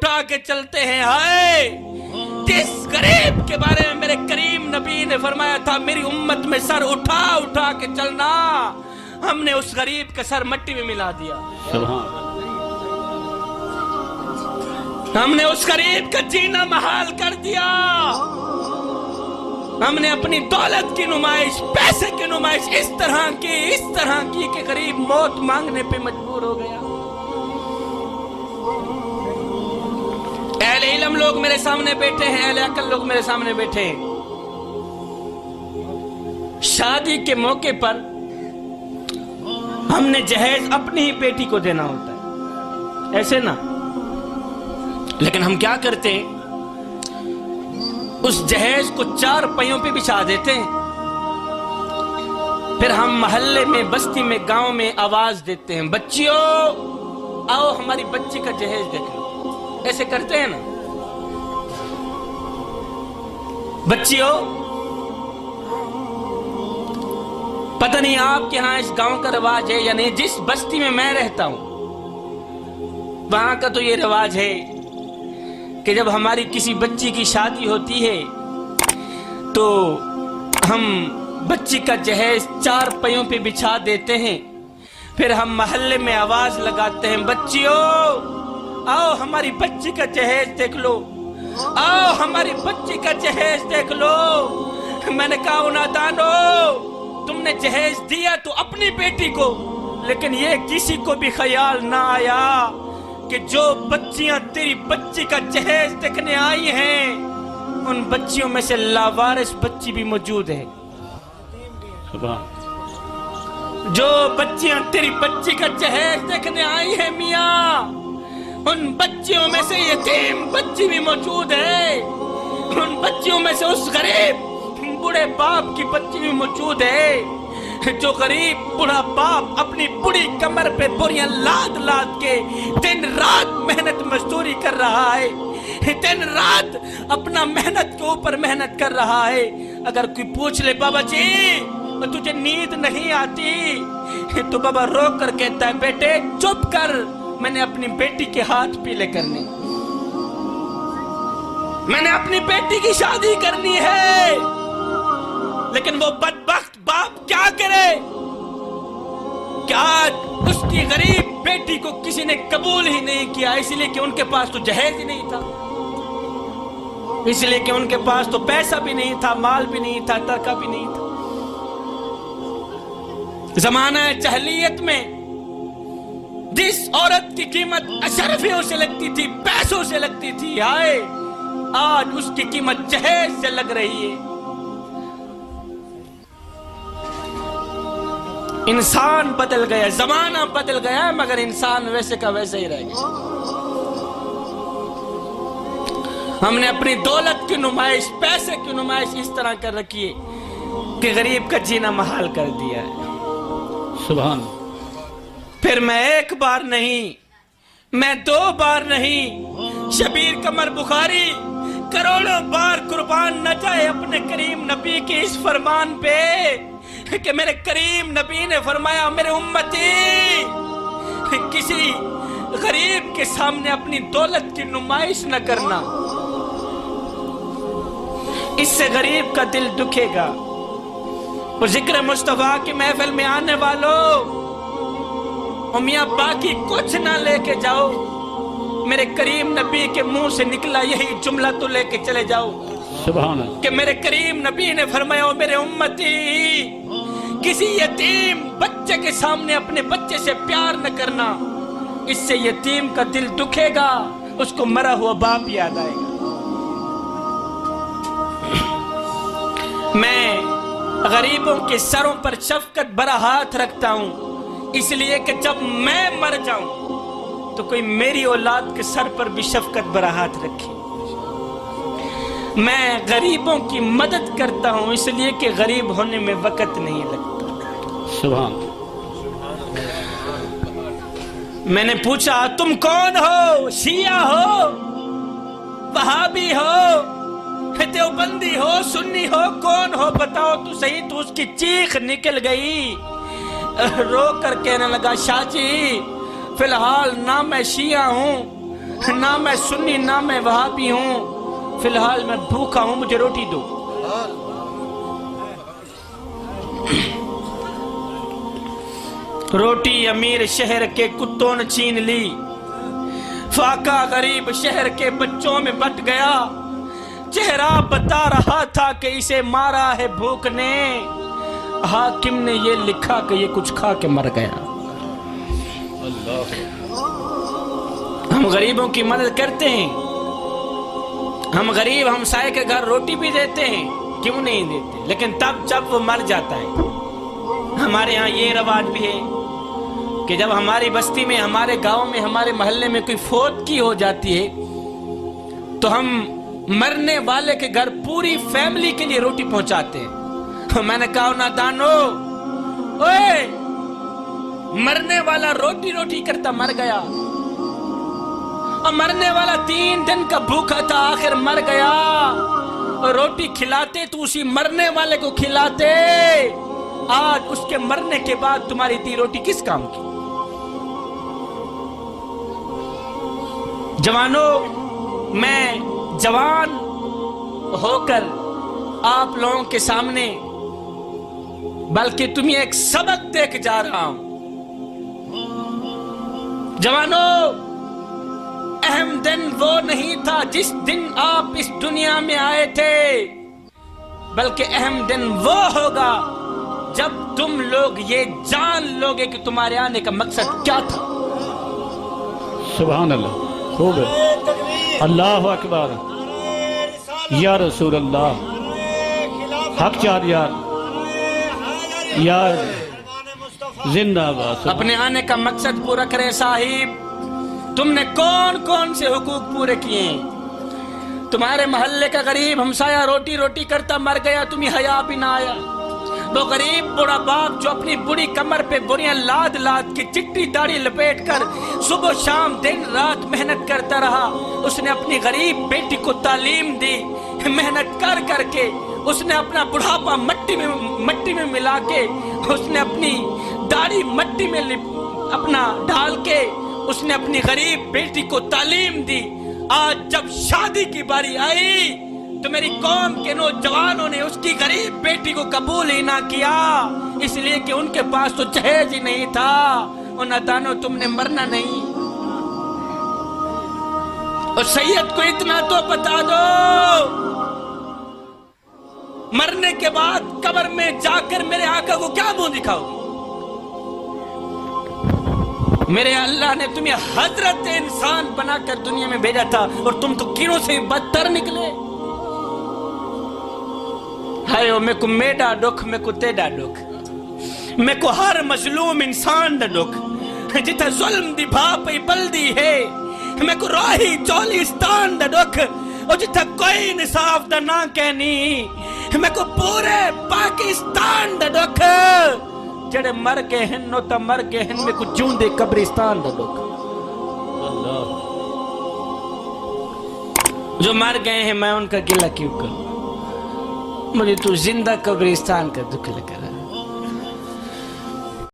اٹھا کے چلتے ہیں. ہائے جس غریب کے بارے میں میرے کریم نبی نے فرمایا تھا میری امت میں سر اٹھا اٹھا کے چلنا، ہم نے اس غریب کا سر مٹی میں ملا دیا. ہم نے اس غریب کا جینا محال کر دیا. ہم نے اپنی دولت کی نمائش، پیسے کی نمائش اس طرح کی کہ غریب موت مانگنے پہ مجبور ہو گیا. اہل علم لوگ میرے سامنے بیٹھے ہیں، اہل عقل لوگ میرے سامنے بیٹھے ہیں. شادی کے موقع پر ہم نے جہیز اپنی ہی بیٹی کو دینا ہوتا ہے، ایسے نا؟ لیکن ہم کیا کرتے ہیں، اس جہیز کو 4 پہیوں پہ بچھا دیتے ہیں. پھر ہم محلے میں، بستی میں، گاؤں میں آواز دیتے ہیں، بچیوں آؤ ہماری بچی کا جہیز دیکھ لو. ایسے کرتے ہیں نا؟ بچیوں، پتہ نہیں آپ کے ہاں اس گاؤں کا رواج ہے یا نہیں. جس بستی میں میں رہتا ہوں وہاں کا تو یہ رواج ہے کہ جب ہماری کسی بچی کی شادی ہوتی ہے تو ہم بچی کا جہیز 4 پہیوں پہ بچھا دیتے ہیں. پھر ہم محلے میں آواز لگاتے ہیں، بچیوں آؤ ہماری بچی کا جہیز دیکھ لو، آؤ ہماری بچی کا جہیز دیکھ لو. میں نے کہا نادانو، تم نے جہیز دیا تو اپنی بیٹی کو، لیکن یہ کسی کو بھی خیال نہ آیا کہ جو بچیاں تیری بچی کا جہیز دیکھنے آئی ہیں ان بچیوں میں سے لاوارث بچی بھی موجود ہے. جو بچیاں تیری بچی کا جہیز دیکھنے آئی ہیں میاں، ان بچیوں میں سے یتیم بچی بھی موجود ہے. ان بچیوں میں سے اس غریب بڑے باپ کی بچی بھی موجود ہے. جو غریب بڑا باپ اپنی بڑی کمر پہ بوریاں لاد لاد کے دن رات محنت مزدوری کر رہا ہے، دن رات اپنا محنت کے اوپر محنت کر رہا ہے. اگر کوئی پوچھ لے بابا جی تجھے نیند نہیں آتی، تو بابا رو کر کہتا ہے بیٹے چپ کر، میں نے اپنی بیٹی کے ہاتھ پیلے کرنے، میں نے اپنی بیٹی کی شادی کرنی ہے. لیکن وہ بدبخت باپ کیا کرے کہ آج اس کی غریب بیٹی کو کسی نے قبول ہی نہیں کیا، اس لیے کہ ان کے پاس تو جہیز ہی نہیں تھا، اس لیے کہ ان کے پاس تو پیسہ بھی نہیں تھا، مال بھی نہیں تھا، ترکہ بھی نہیں تھا. زمانہ جاہلیت میں جس عورت کی قیمت اشرفیوں سے لگتی تھی، پیسوں سے لگتی تھی، آئے آج اس کی قیمت جہیز سے لگ رہی ہے. انسان بدل گیا، زمانہ بدل گیا، مگر انسان ویسے کا ویسے ہی رہ گیا. ہم نے اپنی دولت کی نمائش، پیسے کی نمائش اس طرح کر رکھی ہے کہ غریب کا جینا محال کر دیا ہے. سبحان. پھر میں 1 بار نہیں، میں 2 بار نہیں، شبیر قمر بخاری کروڑوں بار قربان نہ جائے اپنے کریم نبی کے اس فرمان پہ کہ میرے کریم نبی نے فرمایا میرے امتی کسی غریب کے سامنے اپنی دولت کی نمائش نہ کرنا، اس سے غریب کا دل دکھے گا. اور ذکر مصطفیٰ کی محفل میں آنے والوں، میاں باقی کچھ نہ لے کے جاؤ، میرے کریم نبی کے منہ سے نکلا یہی جملہ تو لے کے چلے جاؤ سبحان اللہ کہ میرے کریم نبی نے فرمایا میرے امتی کسی یتیم بچے کے سامنے اپنے بچے سے پیار نہ کرنا، اس سے یتیم کا دل دکھے گا، اس کو مرا ہوا باپ یاد آئے گا. میں غریبوں کے سروں پر شفقت بھرا ہاتھ رکھتا ہوں، اس لیے کہ جب میں مر جاؤں تو کوئی میری اولاد کے سر پر بھی شفقت بھرا ہاتھ رکھے. میں غریبوں کی مدد کرتا ہوں اس لیے کہ غریب ہونے میں وقت نہیں لگتا. سبحان. میں نے پوچھا تم کون ہو؟ شیعہ ہو، وہابی ہو، دیوبندی ہو، سنی ہو، کون ہو بتاؤ تو صحیح. تو اس کی چیخ نکل گئی، رو کر کہنے لگا شاہ جی فی الحال نہ میں شیعہ ہوں نہ میں سنی نہ میں وہابی ہوں، فی الحال میں بھوکا ہوں، مجھے روٹی دو۔ روٹی امیر شہر کے کتوں نے چھین لی، فاقہ غریب شہر کے بچوں میں بٹ گیا، چہرہ بتا رہا تھا کہ اسے مارا ہے بھوک نے، حاکم نے یہ لکھا کہ یہ کچھ کھا کے مر گیا۔ ہم غریبوں کی مدد کرتے ہیں، ہم غریب ہمسائے کے گھر روٹی بھی دیتے ہیں، کیوں نہیں دیتے، لیکن تب جب وہ مر جاتا ہے۔ ہمارے ہاں یہ رواج بھی ہے کہ جب ہماری بستی میں، ہمارے گاؤں میں، ہمارے محلے میں کوئی فوت کی ہو جاتی ہے تو ہم مرنے والے کے گھر پوری فیملی کے لیے روٹی پہنچاتے ہیں۔ میں نے کہا نادانو، اوے مرنے والا روٹی روٹی کرتا مر گیا، اور مرنے والا 3 دن کا بھوکا تھا، آخر مر گیا، اور روٹی کھلاتے تو اسی مرنے والے کو کھلاتے، آج اس کے مرنے کے بعد تمہاری دی روٹی کس کام کی؟ جوانوں، میں جوان ہو کر آپ لوگوں کے سامنے بلکہ تمہیں ایک سبق دے کے جا رہا ہوں۔ جوانوں، اہم دن وہ نہیں تھا جس دن آپ اس دنیا میں آئے تھے، بلکہ اہم دن وہ ہوگا جب تم لوگ یہ جان لوگے کہ تمہارے آنے کا مقصد کیا تھا۔ سبحان اللہ، خوب ہے، اللہ اکبر، یا رسول اللہ، حق چار یار، یار زندہ باد۔ اپنے آنے کا مقصد پورا کریں صاحب۔ تم نے کون کون سے حقوق پورے کیے ہیں؟ تمہارے محلے کا غریب ہمسایہ روٹی روٹی کرتا مر گیا، تمہیں حیا بھی نہ آیا۔ وہ غریب بڑا باپ جو اپنی بڑی کمر پہ بڑیاں لاد لاد کی چٹی داڑھی لپیٹ کر صبح شام دن رات محنت کرتا رہا، اس نے اپنی غریب بیٹی کو تعلیم دی، محنت کر کر کے اس نے اپنا بڑھاپا مٹی میں ملا کے، اس نے اپنی داڑھی مٹی میں اپنا ڈال کے اس نے اپنی غریب بیٹی کو تعلیم دی۔ آج جب شادی کی باری آئی تو میری قوم کے نوجوانوں نے اس کی غریب بیٹی کو قبول ہی نہ کیا، اس لیے کہ ان کے پاس تو جہیز ہی نہیں تھا۔ اور نادانو، تم نے مرنا نہیں، اور سید کو اتنا تو بتا دو، مرنے کے بعد قبر میں جا کر میرے آقا کو کیا منہ دکھاؤ؟ میرے اللہ نے تمہیں حضرت انسان بنا کر دنیا میں بھیجا تھا، اور تم تو کیڑوں سے بدتر نکلے۔ ہائے میں کو میڈا ڈوکھ، میں کو تیڈا ڈوکھ، میں کو ہر مظلوم انسان دا ڈوکھ، جتا ظلم دی بھاپی بلدی ہے، میں کو راہی چولیستان دا ڈوکھ، اور جتا کوئی نصاف دا نہ کہنی، میں کو پورے پاکستان دا ڈوکھ، جڑے مر گئے ہیں نو تا مر گئے ہیں، میں کو جوندے قبرستان دا ڈوکھ۔ جو مر گئے ہیں میں ان کا گلہ کیوں کروں، مجھے تو زندہ قبرستان کا دکھ لگ رہا ہے۔